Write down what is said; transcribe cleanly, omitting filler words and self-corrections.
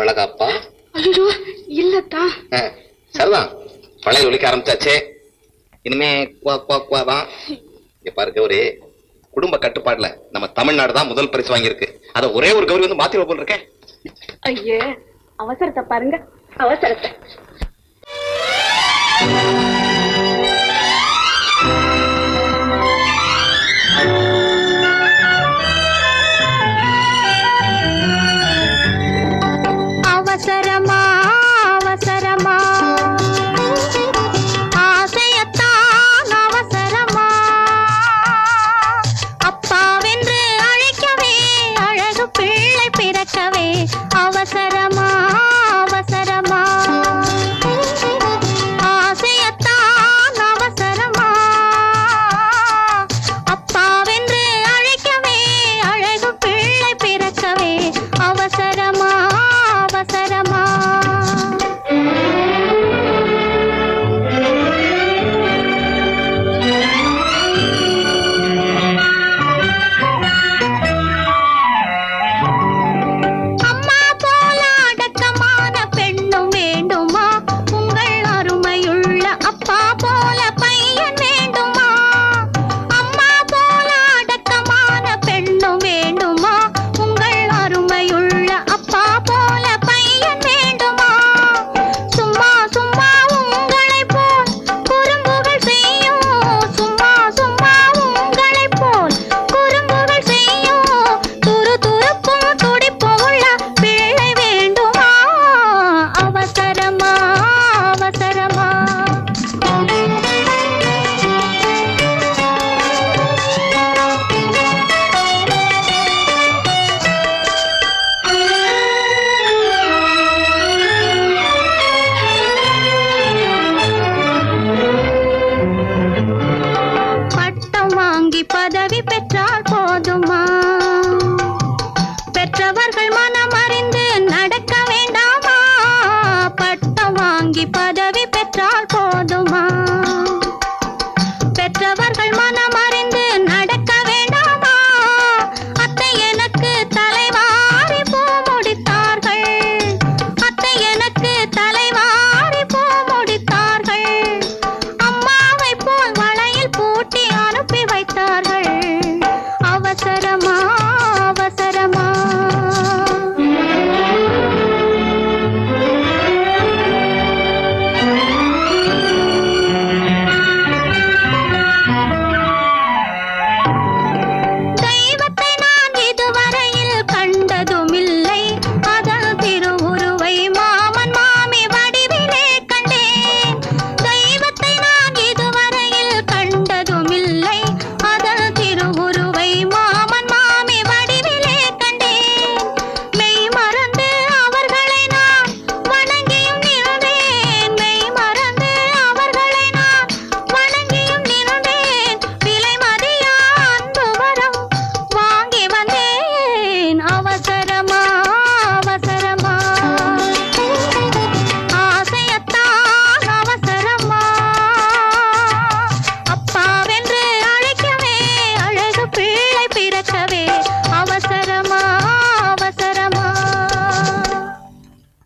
வளகாப்பா? ஐயோ இல்லத்தா. சரிதான், பழைய ஒழிக்க ஆரம்பிச்சாச்சே, இனிமே குவா குவா குவா தான். பாரு கௌரி, குடும்ப கட்டுப்பாடுல நம்ம தமிழ்நாடு தான் முதல் பரிசு வாங்கியிருக்கு. அத ஒரே ஒரு கௌரி வந்து மாத்தி போல் இருக்கேன். ஐயே அவசரத்தை பாருங்க, அவசரத்தை. அவசரமா அவசரமா ஆசையத்தான் அவசரமா அப்பாவென்று அழைக்கவே அழகு பிள்ளை பிறக்கவே அவசரமா அவசரமா